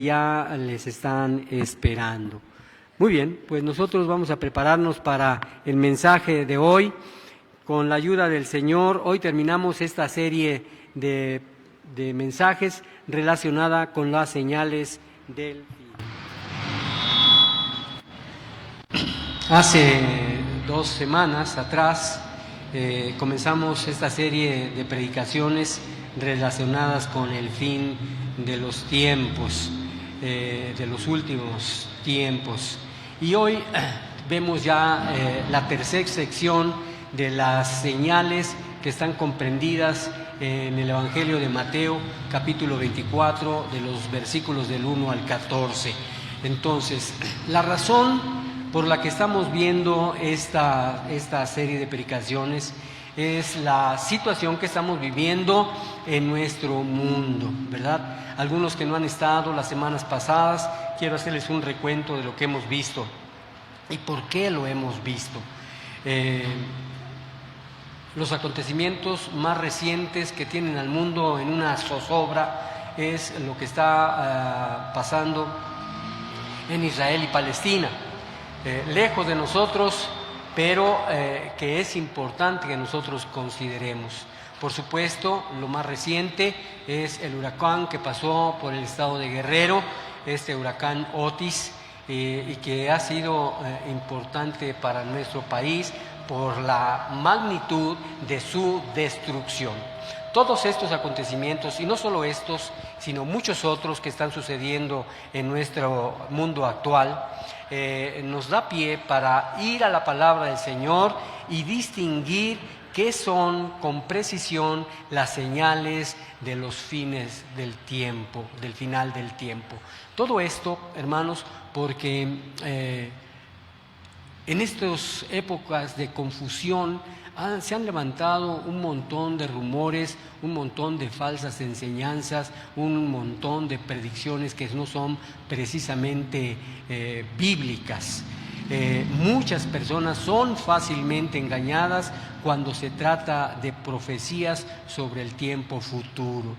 ya les están esperando. Muy bien, pues nosotros vamos a prepararnos para el mensaje de hoy. Con la ayuda del Señor, hoy terminamos esta serie de mensajes relacionada con las señales del fin. Hace 2 semanas atrás comenzamos esta serie de predicaciones relacionadas con el fin de los tiempos, de los últimos tiempos. Y hoy vemos ya la tercera sección de las señales que están comprendidas en el Evangelio de Mateo, capítulo 24, de los versículos del 1 al 14. Entonces, la razón por la que estamos viendo esta serie de predicaciones es la situación que estamos viviendo en nuestro mundo, ¿verdad? Algunos que no han estado las semanas pasadas, quiero hacerles un recuento de lo que hemos visto y por qué lo hemos visto. Los acontecimientos más recientes que tienen al mundo en una zozobra es lo que está pasando en Israel y Palestina, lejos de nosotros, pero que es importante que nosotros consideremos. Por supuesto, lo más reciente es el huracán que pasó por el estado de Guerrero, este huracán Otis, y que ha sido importante para nuestro país por la magnitud de su destrucción. Todos estos acontecimientos, y no solo estos, sino muchos otros que están sucediendo en nuestro mundo actual, nos da pie para ir a la palabra del Señor y distinguir qué son con precisión las señales de los fines del tiempo, del final del tiempo. Todo esto, hermanos, porque en estas épocas de confusión se han levantado un montón de rumores, un montón de falsas enseñanzas, un montón de predicciones que no son precisamente bíblicas. Muchas personas son fácilmente engañadas cuando se trata de profecías sobre el tiempo futuro.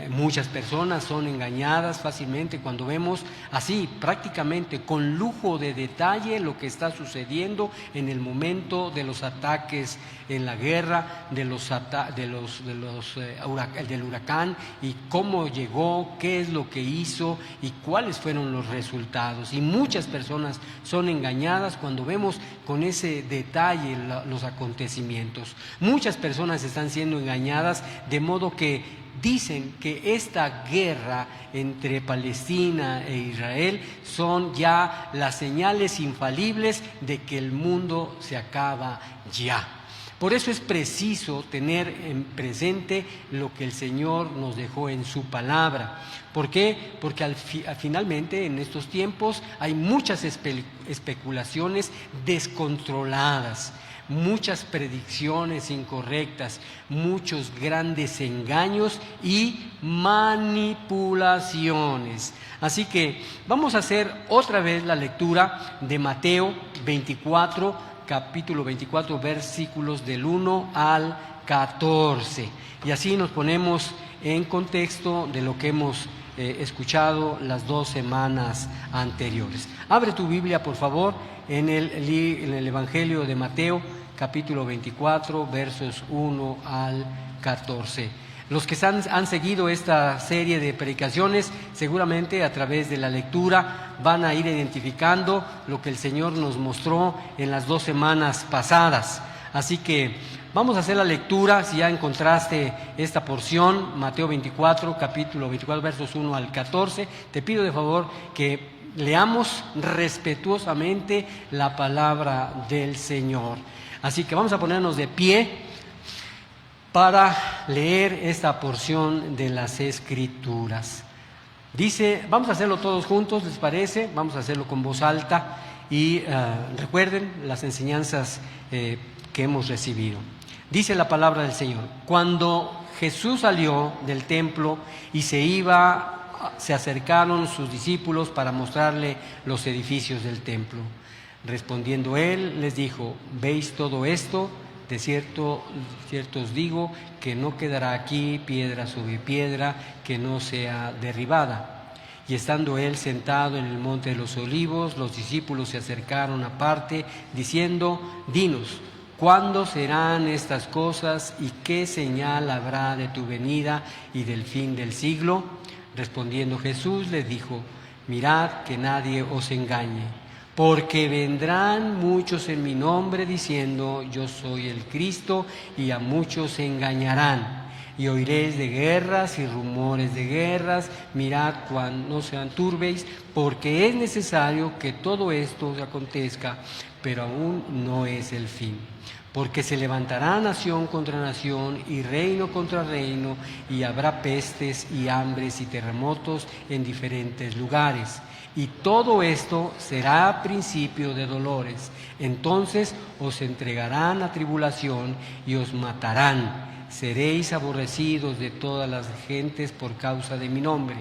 Muchas personas son engañadas fácilmente cuando vemos así prácticamente con lujo de detalle lo que está sucediendo en el momento de los ataques en la guerra, del huracán, y cómo llegó, qué es lo que hizo y cuáles fueron los resultados. Y muchas personas son engañadas cuando vemos con ese detalle los acontecimientos. Muchas personas están siendo engañadas de modo que dicen que esta guerra entre Palestina e Israel son ya las señales infalibles de que el mundo se acaba ya. Por eso es preciso tener en presente lo que el Señor nos dejó en su palabra. ¿Por qué? Porque finalmente en estos tiempos hay muchas especulaciones descontroladas, muchas predicciones incorrectas, muchos grandes engaños y manipulaciones. Así que vamos a hacer otra vez la lectura de Mateo 24, capítulo 24, versículos del 1 al 14. Y así nos ponemos en contexto de lo que hemos escuchado las 2 semanas anteriores. Abre tu Biblia, por favor, en el Evangelio de Mateo, capítulo 24, versos 1 al 14. Los que han seguido esta serie de predicaciones, seguramente a través de la lectura van a ir identificando lo que el Señor nos mostró en las 2 semanas pasadas. Así que vamos a hacer la lectura. Si ya encontraste esta porción, Mateo 24, capítulo 24, versos 1 al 14, te pido de favor que leamos respetuosamente la palabra del Señor. Así que vamos a ponernos de pie para leer esta porción de las Escrituras. Dice, vamos a hacerlo todos juntos, ¿les parece? Vamos a hacerlo con voz alta y recuerden las enseñanzas que hemos recibido. Dice la palabra del Señor: cuando Jesús salió del templo y se acercaron sus discípulos para mostrarle los edificios del templo. Respondiendo él, les dijo: ¿veis todo esto? De cierto os digo que no quedará aquí piedra sobre piedra que no sea derribada. Y estando él sentado en el monte de los olivos, los discípulos se acercaron aparte, diciendo: dinos, ¿cuándo serán estas cosas y qué señal habrá de tu venida y del fin del siglo? Respondiendo Jesús les dijo: mirad que nadie os engañe, porque vendrán muchos en mi nombre diciendo: yo soy el Cristo, y a muchos se engañarán. Y oiréis de guerras y rumores de guerras. Mirad cuando no sean turbéis, porque es necesario que todo esto acontezca, pero aún no es el fin. Porque se levantará nación contra nación y reino contra reino, y habrá pestes y hambres y terremotos en diferentes lugares. Y todo esto será principio de dolores. Entonces os entregarán a tribulación y os matarán. Seréis aborrecidos de todas las gentes por causa de mi nombre.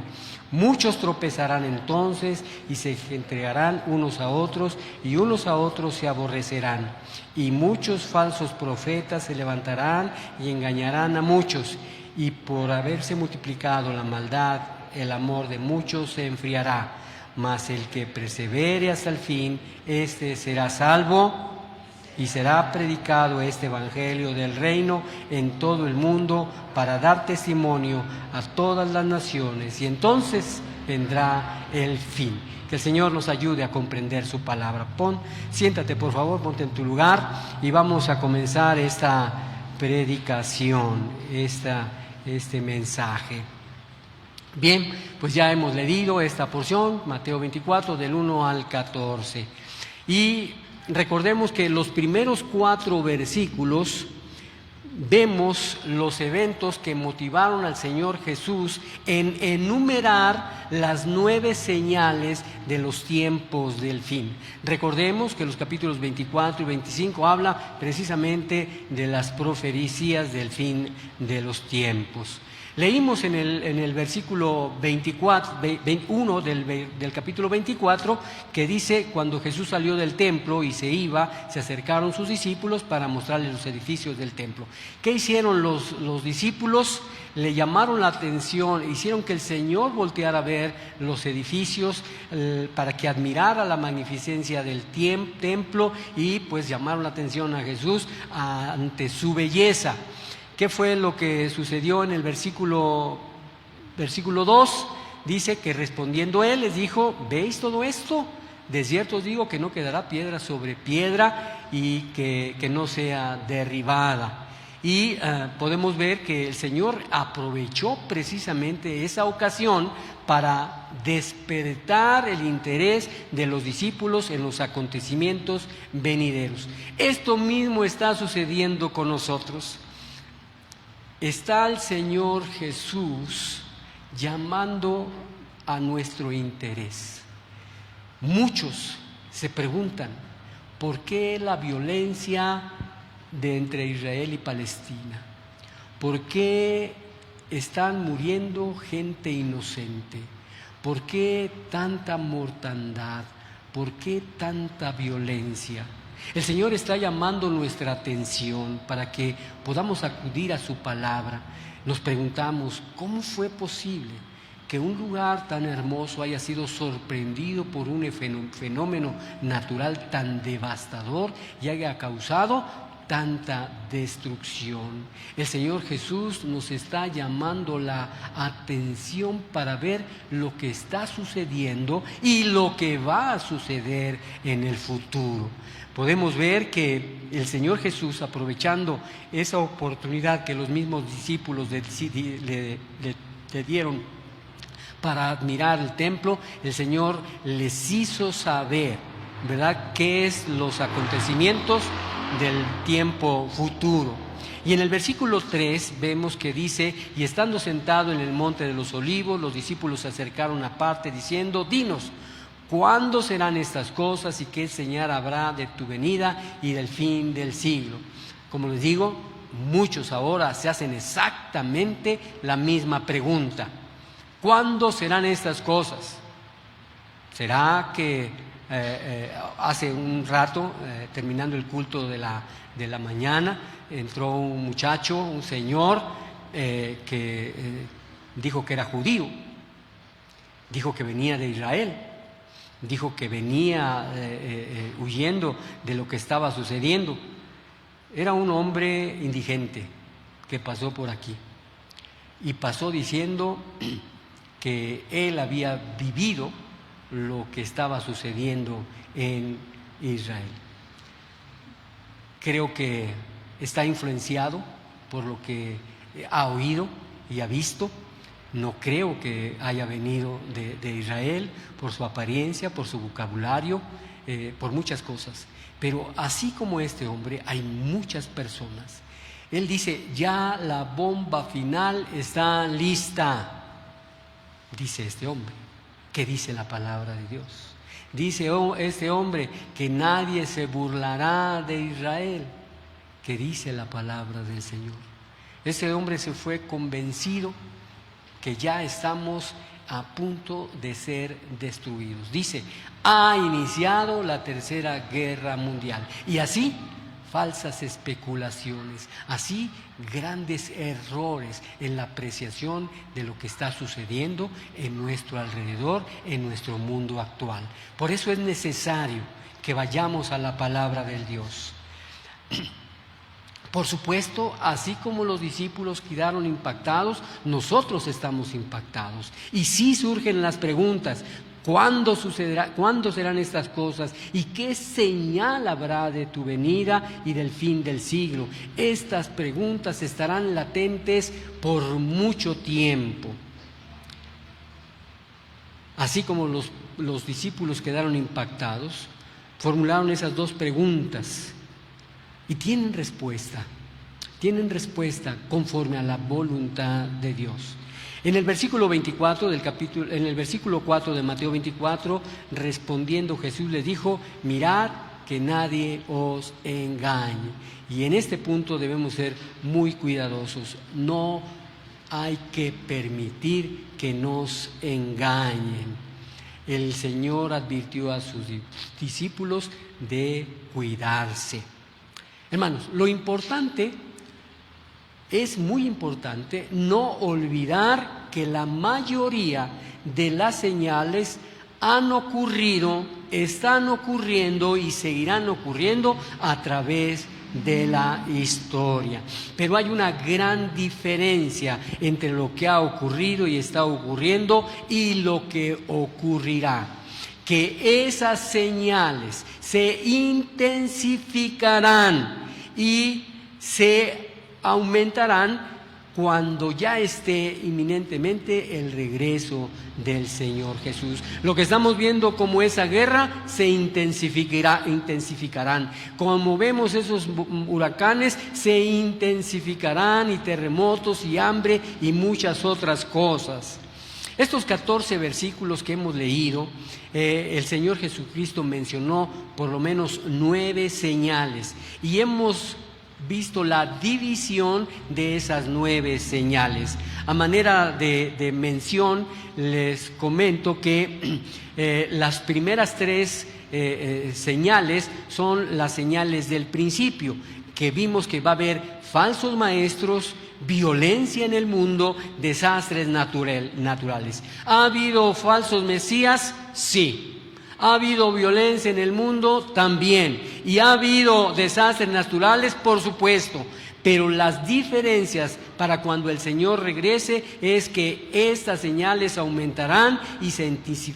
Muchos tropezarán entonces y se entregarán unos a otros, y unos a otros se aborrecerán. Y muchos falsos profetas se levantarán y engañarán a muchos. Y por haberse multiplicado la maldad, el amor de muchos se enfriará. Mas el que persevere hasta el fin, éste será salvo. Y será predicado este evangelio del reino en todo el mundo para dar testimonio a todas las naciones, y entonces vendrá el fin. Que el Señor nos ayude a comprender su palabra. Siéntate por favor, ponte en tu lugar y vamos a comenzar esta predicación, este mensaje. Bien, pues ya hemos leído esta porción, Mateo 24, del 1 al 14. Y recordemos que los primeros 4 versículos vemos los eventos que motivaron al Señor Jesús en enumerar las 9 señales de los tiempos del fin. Recordemos que los capítulos 24 y 25 habla precisamente de las profecías del fin de los tiempos. Leímos en el versículo 21 del capítulo 24 que dice: cuando Jesús salió del templo y se iba, se acercaron sus discípulos para mostrarles los edificios del templo. ¿Qué hicieron los discípulos? Le llamaron la atención, hicieron que el Señor volteara a ver los edificios para que admirara la magnificencia del templo, y pues llamaron la atención a Jesús ante su belleza. ¿Qué fue lo que sucedió en el versículo 2? Dice que respondiendo él les dijo: ¿veis todo esto? De cierto os digo que no quedará piedra sobre piedra y que no sea derribada. Y podemos ver que el Señor aprovechó precisamente esa ocasión para despertar el interés de los discípulos en los acontecimientos venideros. Esto mismo está sucediendo con nosotros. Está el Señor Jesús llamando a nuestro interés. Muchos se preguntan: ¿por qué la violencia entre Israel y Palestina? ¿Por qué están muriendo gente inocente? ¿Por qué tanta mortandad? ¿Por qué tanta violencia? El Señor está llamando nuestra atención para que podamos acudir a su palabra. Nos preguntamos: ¿cómo fue posible que un lugar tan hermoso haya sido sorprendido por un fenómeno natural tan devastador y haya causado tanta destrucción? El Señor Jesús nos está llamando la atención para ver lo que está sucediendo y lo que va a suceder en el futuro. Podemos ver que el Señor Jesús, aprovechando esa oportunidad que los mismos discípulos le dieron para admirar el templo, el Señor les hizo saber, ¿verdad?, qué es los acontecimientos del tiempo futuro. Y en el versículo 3 vemos que dice: y estando sentado en el monte de los olivos, los discípulos se acercaron aparte diciendo: dinos, ¿cuándo serán estas cosas y qué señal habrá de tu venida y del fin del siglo? Como les digo, muchos ahora se hacen exactamente la misma pregunta: ¿cuándo serán estas cosas? ¿Será que hace un rato, terminando el culto de la mañana, entró un muchacho, un señor, que dijo que era judío? Dijo que venía de Israel, dijo que venía huyendo de lo que estaba sucediendo. Era un hombre indigente que pasó por aquí y pasó diciendo que él había vivido lo que estaba sucediendo en Israel. Creo que está influenciado por lo que ha oído y ha visto. No creo que haya venido de Israel por su apariencia, por su vocabulario, por muchas cosas. Pero así como este hombre, hay muchas personas. Él dice, ya la bomba final está lista. Dice este hombre, ¿qué dice la palabra de Dios? Dice este hombre que nadie se burlará de Israel. ¿Qué dice la palabra del Señor? Ese hombre se fue convencido que ya estamos a punto de ser destruidos. Dice, ha iniciado la Tercera Guerra Mundial. Y así, falsas especulaciones, así grandes errores en la apreciación de lo que está sucediendo en nuestro alrededor, en nuestro mundo actual. Por eso es necesario que vayamos a la palabra del Dios. Por supuesto, así como los discípulos quedaron impactados, nosotros estamos impactados. Y sí surgen las preguntas, ¿cuándo sucederá? ¿Cuándo serán estas cosas? ¿Y qué señal habrá de tu venida y del fin del siglo? Estas preguntas estarán latentes por mucho tiempo. Así como los discípulos quedaron impactados, formularon esas dos preguntas. Y tienen respuesta conforme a la voluntad de Dios. En el versículo 24 en el versículo 4 de Mateo 24, respondiendo Jesús les dijo, mirad que nadie os engañe. Y en este punto debemos ser muy cuidadosos. No hay que permitir que nos engañen. El Señor advirtió a sus discípulos de cuidarse. Hermanos, lo importante, es muy importante no olvidar que la mayoría de las señales han ocurrido, están ocurriendo y seguirán ocurriendo a través de la historia. Pero hay una gran diferencia entre lo que ha ocurrido y está ocurriendo y lo que ocurrirá. Que esas señales se intensificarán y se aumentarán cuando ya esté inminentemente el regreso del Señor Jesús. Lo que estamos viendo como esa guerra se intensificarán. Como vemos esos huracanes, se intensificarán, y terremotos y hambre y muchas otras cosas. Estos 14 versículos que hemos leído, el Señor Jesucristo mencionó por lo menos 9 señales y hemos visto la división de esas 9 señales. A manera de mención, les comento que las primeras 3 señales son las señales del principio, que vimos que va a haber falsos maestros, violencia en el mundo, desastres naturales. ¿Ha habido falsos mesías? Sí. ¿Ha habido violencia en el mundo? También. ¿Y ha habido desastres naturales? Por supuesto. Pero las diferencias para cuando el Señor regrese es que estas señales aumentarán y se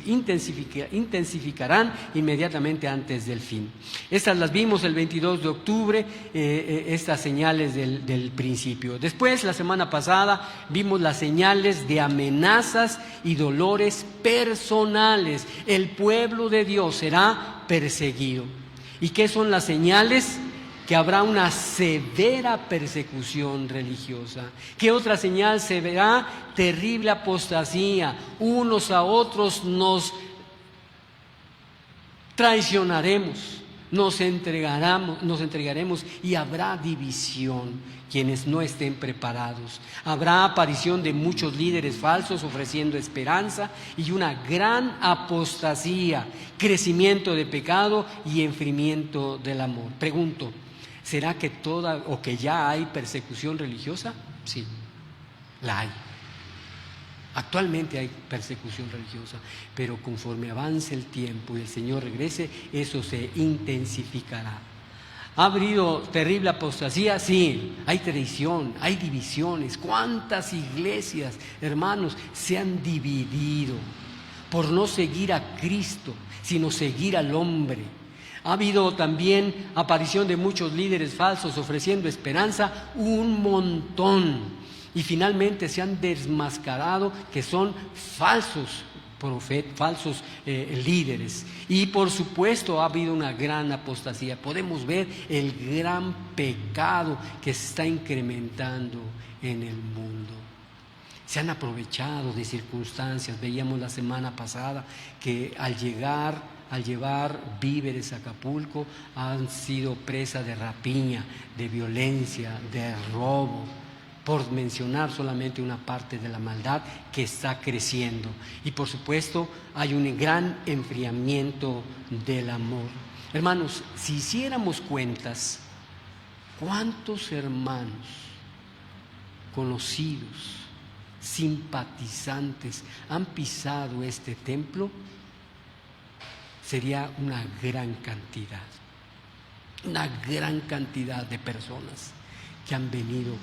intensificarán inmediatamente antes del fin. Estas las vimos el 22 de octubre, estas señales del principio. Después, la semana pasada, vimos las señales de amenazas y dolores personales. El pueblo de Dios será perseguido. ¿Y qué son las señales? Que habrá una severa persecución religiosa. ¿Qué otra señal se verá? Terrible apostasía. Unos a otros nos traicionaremos, nos entregaremos y habrá división. Quienes no estén preparados. Habrá aparición de muchos líderes falsos ofreciendo esperanza y una gran apostasía, crecimiento de pecado y enfriamiento del amor. Pregunto, ¿será que que ya hay persecución religiosa? Sí, la hay. Actualmente hay persecución religiosa, pero conforme avance el tiempo y el Señor regrese, eso se intensificará. ¿Ha habido terrible apostasía? Sí, hay traición, hay divisiones. ¿Cuántas iglesias, hermanos, se han dividido por no seguir a Cristo, sino seguir al hombre? Ha habido también aparición de muchos líderes falsos ofreciendo esperanza, un montón. Y finalmente se han desmascarado que son falsos falsos líderes. Y por supuesto ha habido una gran apostasía. Podemos ver el gran pecado que se está incrementando en el mundo. Se han aprovechado de circunstancias. Veíamos la semana pasada que al llevar víveres a Acapulco han sido presa de rapiña, de violencia, de robo, por mencionar solamente una parte de la maldad que está creciendo. Y por supuesto hay un gran enfriamiento del amor. Hermanos, si hiciéramos cuentas, ¿cuántos hermanos conocidos, simpatizantes han pisado este templo? Sería una gran cantidad de personas que han venido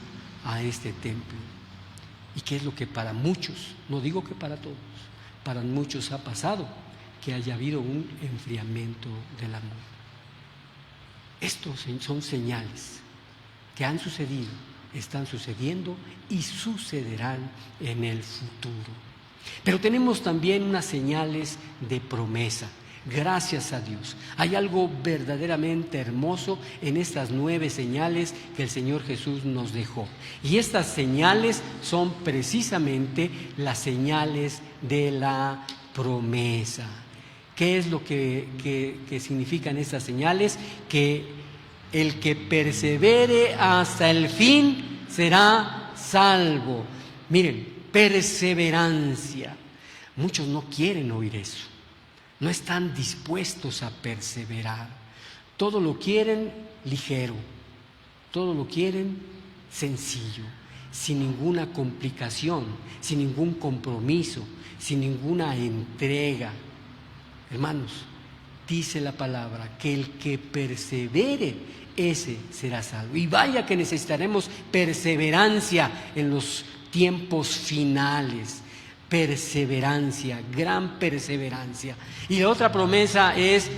a este templo. ¿Y qué es lo que para muchos, no digo que para todos, para muchos ha pasado? Que haya habido un enfriamiento del amor. Estos son señales que han sucedido, están sucediendo y sucederán en el futuro. Pero tenemos también unas señales de promesa. Gracias a Dios. Hay algo verdaderamente hermoso en estas 9 señales que el Señor Jesús nos dejó. Y estas señales son precisamente las señales de la promesa. ¿Qué es lo que significan estas señales? Que el que persevere hasta el fin será salvo. Miren, perseverancia. Muchos no quieren oír eso. No están dispuestos a perseverar. Todo lo quieren ligero, todo lo quieren sencillo, sin ninguna complicación, sin ningún compromiso, sin ninguna entrega. Hermanos, dice la palabra que el que persevere, ese será salvo. Y vaya que necesitaremos perseverancia en los tiempos finales. Perseverancia, gran perseverancia. Y la otra promesa es,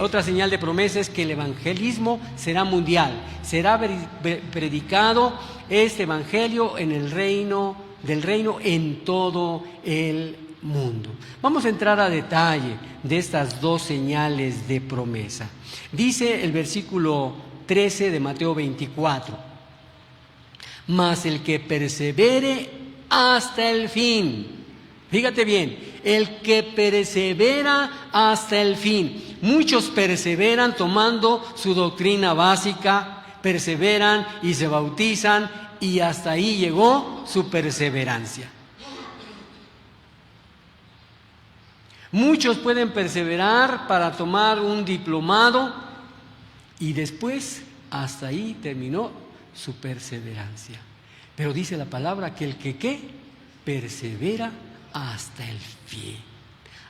otra señal de promesa es que el evangelismo será mundial. Será predicado este evangelio en el reino en todo el mundo. Vamos a entrar a detalle de estas 2 señales de promesa. Dice el versículo 13 de Mateo 24: mas el que persevere hasta el fin. Fíjate bien, el que persevera hasta el fin. Muchos perseveran tomando su doctrina básica, perseveran y se bautizan y hasta ahí llegó su perseverancia. Muchos pueden perseverar para tomar un diplomado y después hasta ahí terminó su perseverancia. Pero dice la palabra que el que persevera hasta el fin,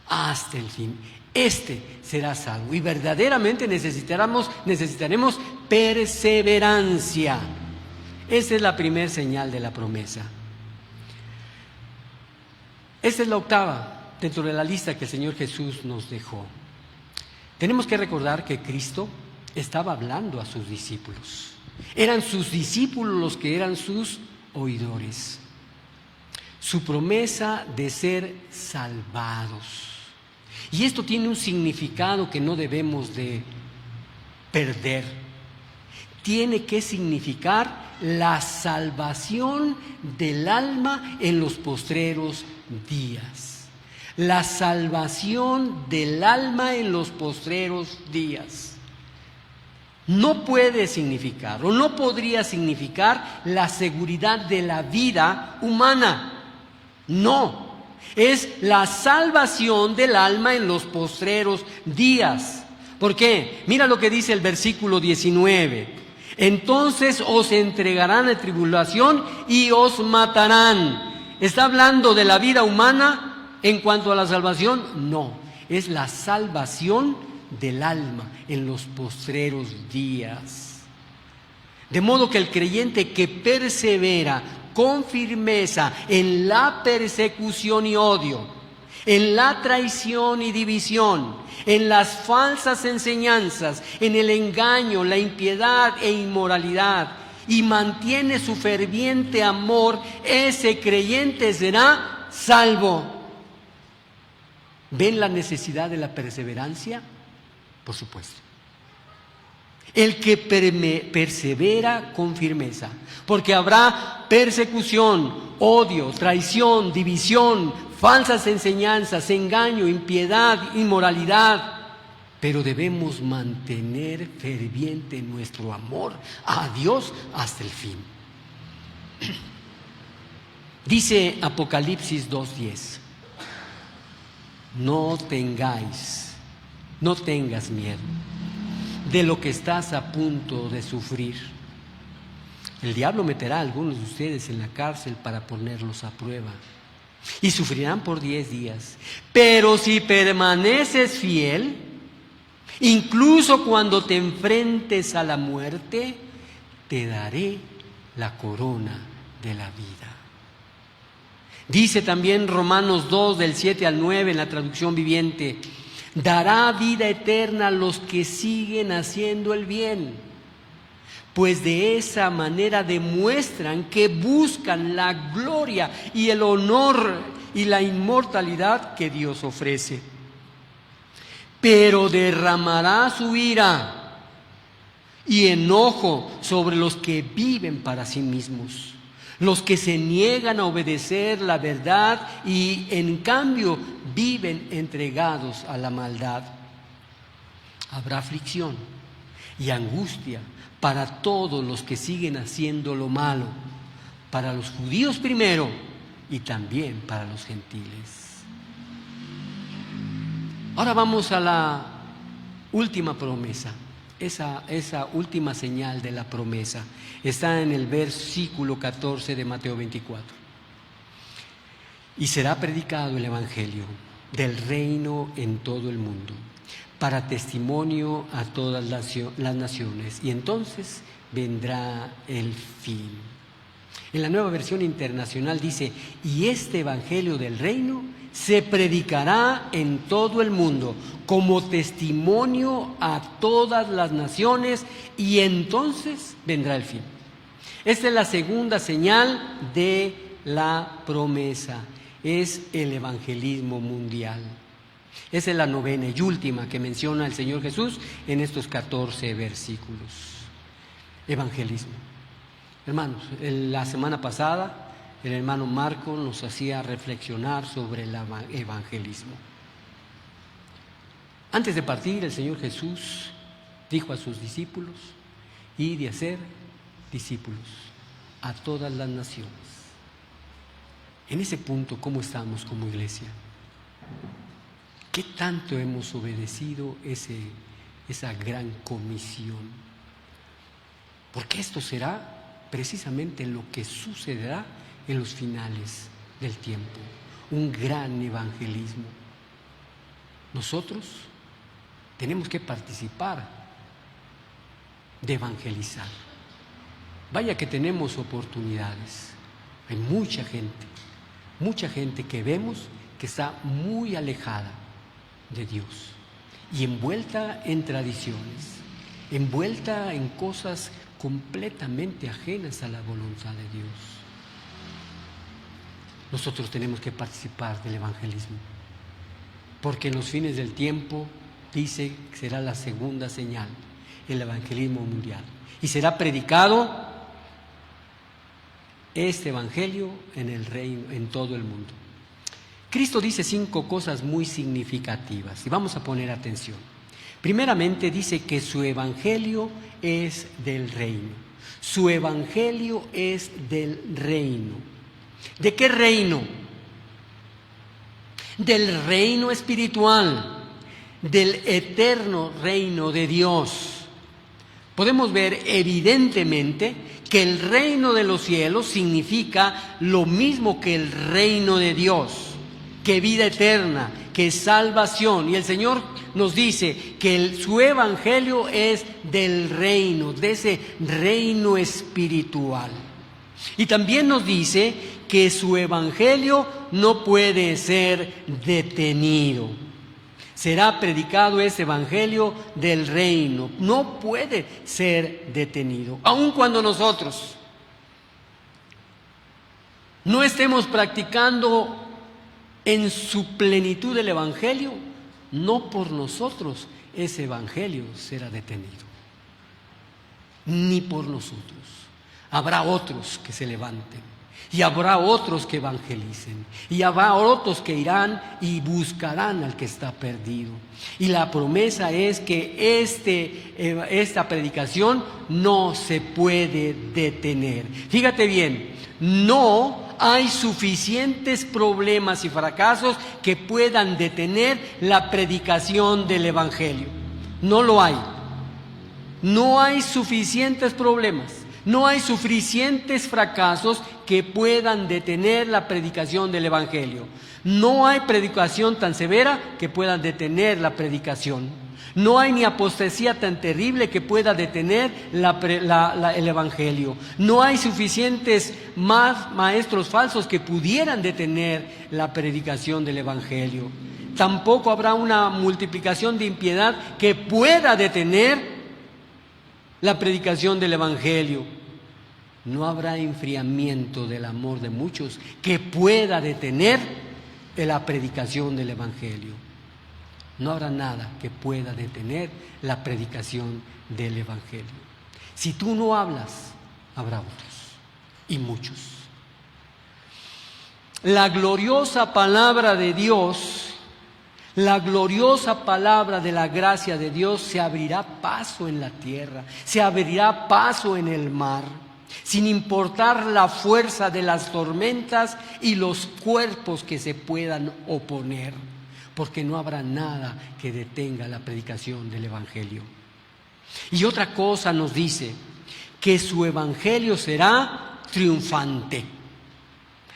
hasta el fin, este será salvo. Y verdaderamente necesitaremos perseverancia. Esta es la primera señal de la promesa. Esta es la 8ª dentro de la lista que el Señor Jesús nos dejó. Tenemos que recordar que Cristo estaba hablando a sus discípulos. Eran sus discípulos los que eran sus oidores. Su promesa de ser salvados. Y esto tiene un significado que no debemos de perder. Tiene que significar la salvación del alma en los postreros días. La salvación del alma en los postreros días. No puede significar o no podría significar la seguridad de la vida humana. No, es la salvación del alma en los postreros días. ¿Por qué? Mira lo que dice el versículo 19. Entonces os entregarán a tribulación y os matarán. ¿Está hablando de la vida humana en cuanto a la salvación? No, es la salvación del alma en los postreros días. De modo que el creyente que persevera con firmeza en la persecución y odio, en la traición y división, en las falsas enseñanzas, en el engaño, la impiedad e inmoralidad, y mantiene su ferviente amor, ese creyente será salvo. ¿Ven la necesidad de la perseverancia? Por supuesto. El que persevera con firmeza, porque habrá persecución, odio, traición, división, falsas enseñanzas, engaño, impiedad, inmoralidad, pero debemos mantener ferviente nuestro amor a Dios hasta el fin. Dice Apocalipsis 2:10, no tengas miedo de lo que estás a punto de sufrir. El diablo meterá a algunos de ustedes en la cárcel para ponerlos a prueba, y sufrirán por 10 días. Pero si permaneces fiel, incluso cuando te enfrentes a la muerte, te daré la corona de la vida. Dice también Romanos 2, del 7 al 9, en la traducción viviente: dará vida eterna a los que siguen haciendo el bien, pues de esa manera demuestran que buscan la gloria y el honor y la inmortalidad que Dios ofrece. Pero derramará su ira y enojo sobre los que viven para sí mismos, los que se niegan a obedecer la verdad y en cambio viven entregados a la maldad. Habrá aflicción y angustia para todos los que siguen haciendo lo malo, para los judíos primero y también para los gentiles. Ahora vamos a la última promesa, esa última señal de la promesa. Está en el versículo 14 de Mateo 24. Y será predicado el evangelio del reino en todo el mundo, para testimonio a todas las naciones, y entonces vendrá el fin. En la Nueva Versión Internacional dice: y este evangelio del reino se predicará en todo el mundo como testimonio a todas las naciones, y entonces vendrá el fin. Esta es la segunda señal de la promesa, es el evangelismo mundial. Esa es la novena y última que menciona el Señor Jesús en estos 14 versículos. Evangelismo. Hermanos, la semana pasada el hermano Marco nos hacía reflexionar sobre el evangelismo. Antes de partir, el Señor Jesús dijo a sus discípulos: id y hacer discípulos a todas las naciones. En ese punto, ¿cómo estamos como iglesia? ¿Qué tanto hemos obedecido esa gran comisión? Porque esto será precisamente lo que sucederá en los finales del tiempo, un gran evangelismo. Nosotros tenemos que participar de evangelizar. Vaya que tenemos oportunidades. Hay mucha gente que vemos que está muy alejada de Dios y envuelta en tradiciones, envuelta en cosas completamente ajenas a la voluntad de Dios. Nosotros tenemos que participar del evangelismo, porque en los fines del tiempo dice que será la segunda señal, el evangelismo mundial, y será predicado este evangelio en el reino, en todo el mundo. Cristo dice 5 cosas muy significativas y vamos a poner atención. Primeramente dice que su evangelio es del reino. Su evangelio es del reino. ¿De qué reino? Del reino espiritual, del eterno reino de Dios. podemos ver evidentemente que el reino de los cielos significa lo mismo que el reino de Dios, que vida eterna, que salvación. Y el Señor nos dice que su evangelio es del reino, de ese reino espiritual. Y también nos dice que su evangelio no puede ser detenido. Será predicado ese evangelio del reino, no puede ser detenido. Aun cuando nosotros no estemos practicando en su plenitud el evangelio, no por nosotros ese evangelio será detenido, ni por nosotros. Habrá otros que se levanten, y habrá otros que evangelicen, y habrá otros que irán y buscarán al que está perdido. Y la promesa es que esta predicación no se puede detener. Fíjate bien, no hay suficientes problemas y fracasos que puedan detener la predicación del evangelio. No lo hay. No hay suficientes problemas. No hay suficientes fracasos que puedan detener la predicación del evangelio. No hay predicación tan severa que pueda detener la predicación. No hay ni apostasía tan terrible que pueda detener el evangelio. No hay suficientes más maestros falsos que pudieran detener la predicación del evangelio. Tampoco habrá una multiplicación de impiedad que pueda detener la predicación del evangelio. No habrá enfriamiento del amor de muchos que pueda detener la predicación del evangelio. No habrá nada que pueda detener la predicación del evangelio. Si tú no hablas, habrá otros, y muchos. La gloriosa palabra de Dios, la gloriosa palabra de la gracia de Dios se abrirá paso en la tierra, se abrirá paso en el mar, sin importar la fuerza de las tormentas y los cuerpos que se puedan oponer, porque no habrá nada que detenga la predicación del evangelio. Y otra cosa nos dice, que su evangelio será triunfante.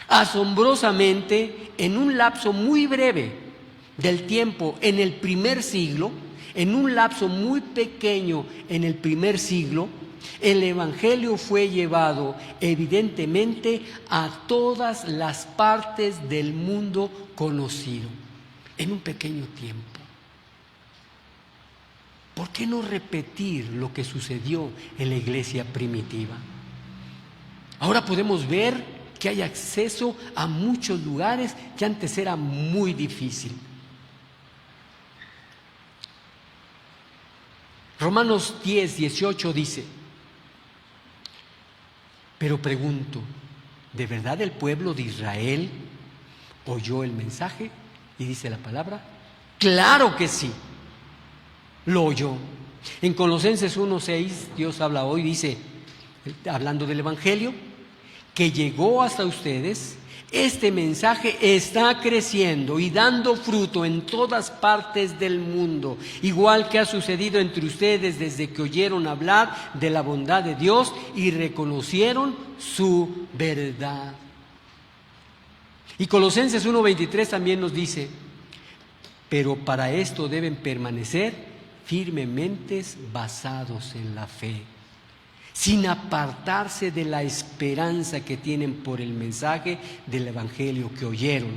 Asombrosamente, en un lapso muy breve del tiempo, en el primer siglo, en un lapso muy pequeño en el primer siglo, el evangelio fue llevado evidentemente a todas las partes del mundo conocido, en un pequeño tiempo. ¿Por qué no repetir lo que sucedió en la iglesia primitiva? Ahora podemos ver que hay acceso a muchos lugares que antes era muy difícil. Romanos 10:18 dice: pero pregunto, ¿de verdad el pueblo de Israel oyó el mensaje? Y dice la palabra, claro que sí, lo oyó. En Colosenses 1:6 Dios habla hoy, dice, hablando del evangelio, que llegó hasta ustedes. Este mensaje está creciendo y dando fruto en todas partes del mundo, igual que ha sucedido entre ustedes desde que oyeron hablar de la bondad de Dios y reconocieron su verdad. Y Colosenses 1:23 también nos dice, pero para esto deben permanecer firmemente basados en la fe, sin apartarse de la esperanza que tienen por el mensaje del evangelio que oyeron.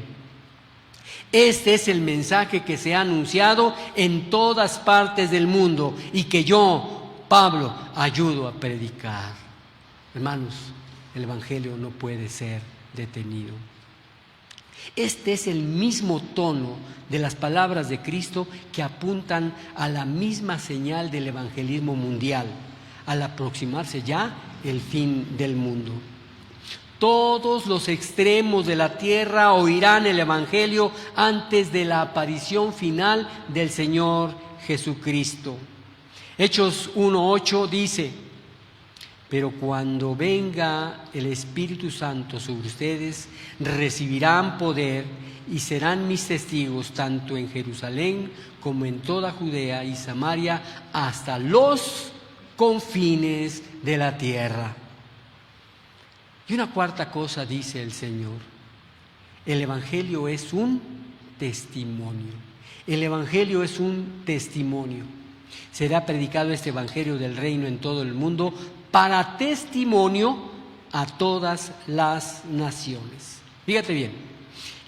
Este es el mensaje que se ha anunciado en todas partes del mundo y que yo, Pablo, ayudo a predicar. Hermanos, el evangelio no puede ser detenido. Este es el mismo tono de las palabras de Cristo que apuntan a la misma señal del evangelismo mundial, al aproximarse ya el fin del mundo. Todos los extremos de la tierra oirán el evangelio antes de la aparición final del Señor Jesucristo. Hechos 1:8 dice, pero cuando venga el Espíritu Santo sobre ustedes, recibirán poder y serán mis testigos tanto en Jerusalén como en toda Judea y Samaria hasta los confines de la tierra. Y una cuarta cosa dice el Señor: el Evangelio es un testimonio. El Evangelio es un testimonio. Será predicado este Evangelio del reino en todo el mundo para testimonio a todas las naciones. Fíjate bien,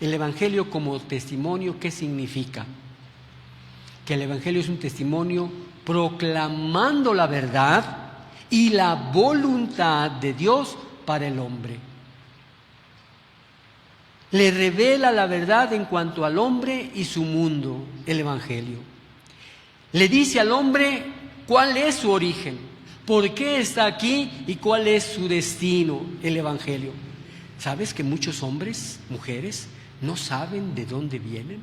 el Evangelio como testimonio, ¿qué significa? Que el Evangelio es un testimonio proclamando la verdad y la voluntad de Dios para el hombre. Le revela la verdad en cuanto al hombre y su mundo, el Evangelio. Le dice al hombre cuál es su origen, por qué está aquí y cuál es su destino, el Evangelio. ¿Sabes que muchos hombres, mujeres, no saben de dónde vienen?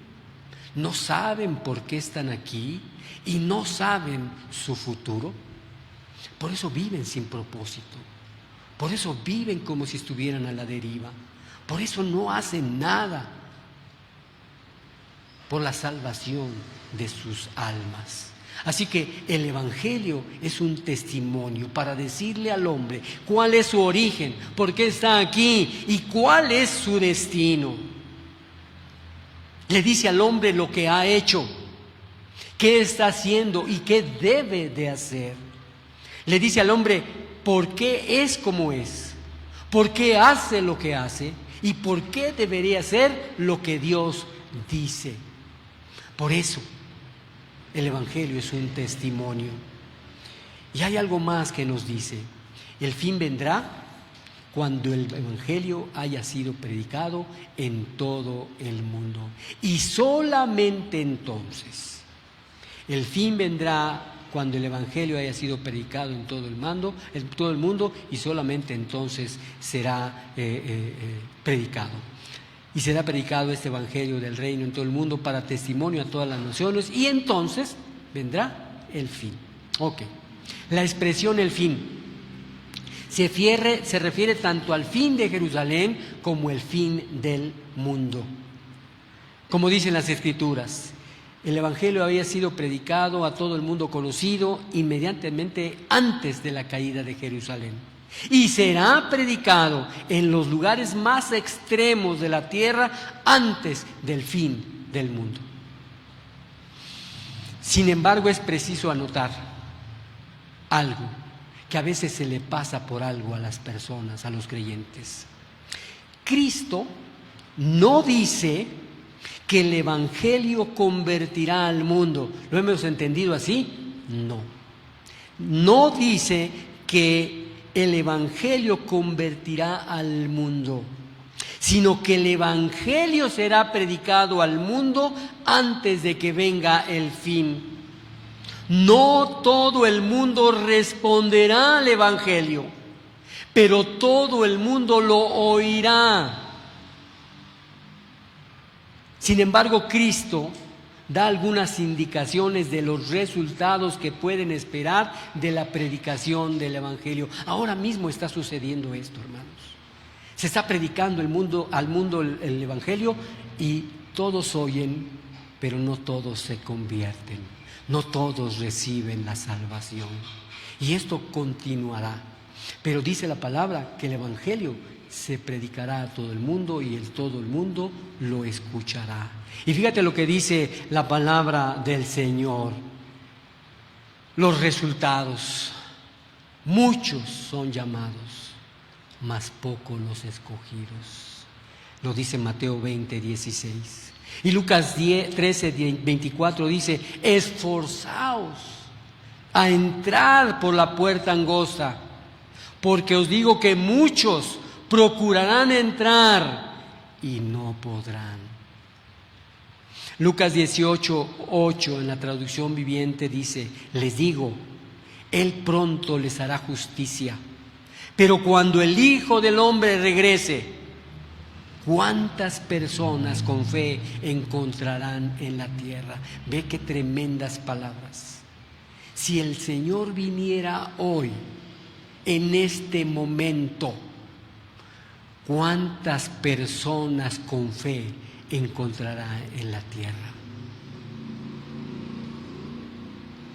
No saben por qué están aquí y no saben su futuro. Por eso viven sin propósito. Por eso viven como si estuvieran a la deriva. Por eso no hacen nada por la salvación de sus almas. Así que el Evangelio es un testimonio para decirle al hombre cuál es su origen, por qué está aquí y cuál es su destino. Le dice al hombre lo que ha hecho, qué está haciendo y qué debe de hacer. Le dice al hombre por qué es como es, por qué hace lo que hace y por qué debería hacer lo que Dios dice. Por eso el Evangelio es un testimonio. Y hay algo más que nos dice: el fin vendrá cuando el Evangelio haya sido predicado en todo el mundo. Y solamente entonces. El fin vendrá cuando el Evangelio haya sido predicado en todo el mundo, y solamente entonces será predicado. Y será predicado este Evangelio del reino en todo el mundo para testimonio a todas las naciones, y entonces vendrá el fin. Ok. La expresión el fin se refiere tanto al fin de Jerusalén como el fin del mundo. Como dicen las Escrituras, el Evangelio había sido predicado a todo el mundo conocido inmediatamente antes de la caída de Jerusalén. Y será predicado en los lugares más extremos de la tierra antes del fin del mundo. Sin embargo, es preciso anotar algo que a veces se le pasa por algo a las personas, a los creyentes. Cristo no dice que el Evangelio convertirá al mundo. ¿Lo hemos entendido así? No. No dice que el Evangelio convertirá al mundo, sino que el Evangelio será predicado al mundo antes de que venga el fin. No todo el mundo responderá al Evangelio, pero todo el mundo lo oirá. Sin embargo, Cristo da algunas indicaciones de los resultados que pueden esperar de la predicación del Evangelio. Ahora mismo está sucediendo esto, hermanos. Se está predicando al mundo el Evangelio, y todos oyen, pero no todos se convierten. No todos reciben la salvación. Y esto continuará. Pero dice la palabra que el Evangelio se predicará a todo el mundo y todo el mundo lo escuchará. Y fíjate lo que dice la palabra del Señor. Los resultados: muchos son llamados, mas pocos los escogidos. Lo dice Mateo 20:16. Y Lucas 13:24 dice: esforzaos a entrar por la puerta angosta, porque os digo que muchos procurarán entrar y no podrán. Lucas 18:8 en la traducción viviente dice: les digo, Él pronto les hará justicia, pero cuando el Hijo del Hombre regrese, ¿cuántas personas con fe encontrarán en la tierra? Ve qué tremendas palabras. Si el Señor viniera hoy, en este momento, ¿cuántas personas con fe encontrará en la tierra?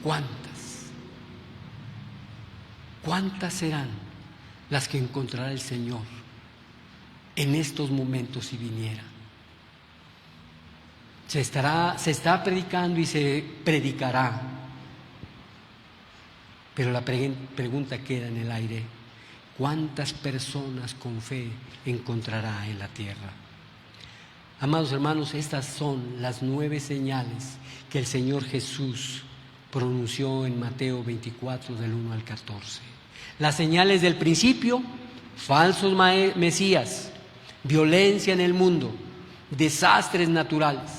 ¿Cuántas? ¿cuántas serán las que encontrará el Señor en estos momentos si viniera? Se está predicando y se predicará, pero la pregunta queda en el aire: ¿cuántas personas con fe encontrará en la tierra? Amados hermanos, estas son las 9 señales que el Señor Jesús pronunció en Mateo 24 del 1 al 14. Las señales del principio: falsos mesías, violencia en el mundo, desastres naturales.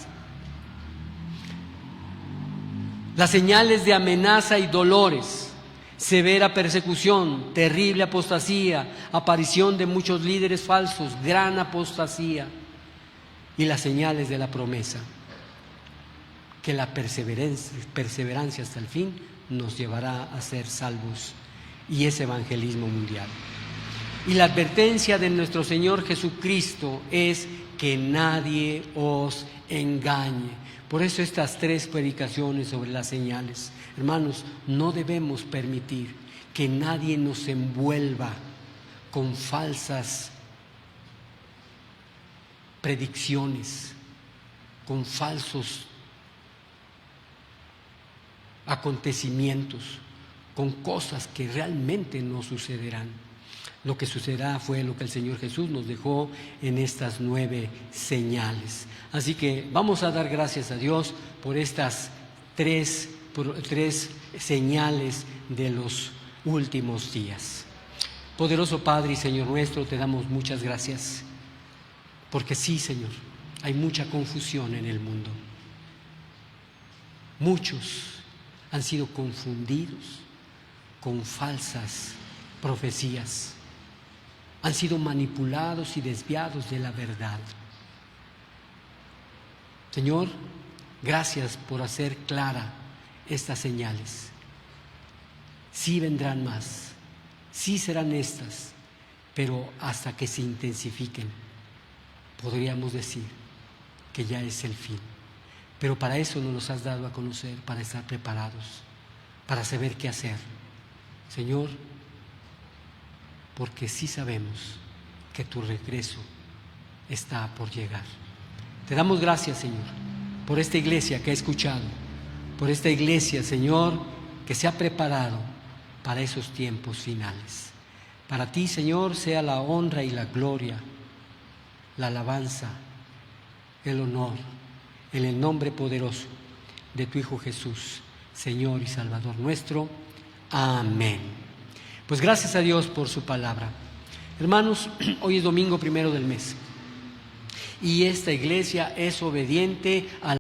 Las señales de amenaza y dolores: severa persecución, terrible apostasía, aparición de muchos líderes falsos, gran apostasía. Y las señales de la promesa, que la perseverancia hasta el fin nos llevará a ser salvos, y ese evangelismo mundial. Y la advertencia de nuestro Señor Jesucristo es que nadie os engañe. Por eso estas 3 predicaciones sobre las señales. Hermanos, no debemos permitir que nadie nos envuelva con falsas predicciones, con falsos acontecimientos, con cosas que realmente no sucederán. Lo que sucederá fue lo que el Señor Jesús nos dejó en estas 9 señales. Así que vamos a dar gracias a Dios por estas tres señales de los últimos días. Poderoso Padre y Señor nuestro, te damos muchas gracias, porque sí, Señor, hay mucha confusión en el mundo. Muchos han sido confundidos con falsas profecías, han sido manipulados y desviados de la verdad. Señor, gracias por hacer clara estas señales. Sí vendrán más, sí serán estas, pero hasta que se intensifiquen, podríamos decir que ya es el fin. Pero para eso nos los has dado a conocer, para estar preparados, para saber qué hacer. Señor, porque sí sabemos que tu regreso está por llegar. Te damos gracias, Señor, por esta iglesia que ha escuchado, por esta iglesia, Señor, que se ha preparado para esos tiempos finales. Para ti, Señor, sea la honra y la gloria, la alabanza, el honor, en el nombre poderoso de tu Hijo Jesús, Señor y Salvador nuestro. Amén. Pues gracias a Dios por su palabra. Hermanos, hoy es domingo 1 del mes y esta iglesia es obediente a